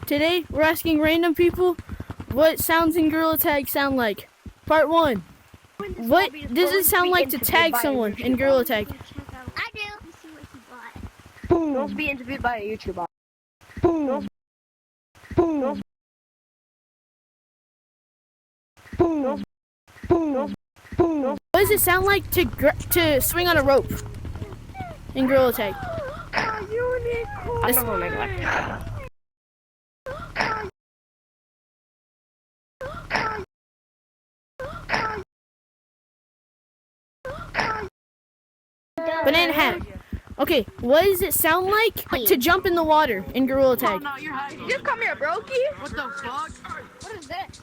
Today we're asking random people what sounds in Gorilla Tag sound like. Part 1. What does it sound like to tag someone in Gorilla Tag? I do. See what he bought. Boom. Don't be interviewed by a YouTuber. Boom. Boom. Boom. Boom. Boom. What does it sound like to swing on a rope in Gorilla Tag? I'm not gonna make that. Banana hat. Okay, what does it sound like to jump in the water in Gorilla Tag? You come here, brokey. What the fuck? What is that?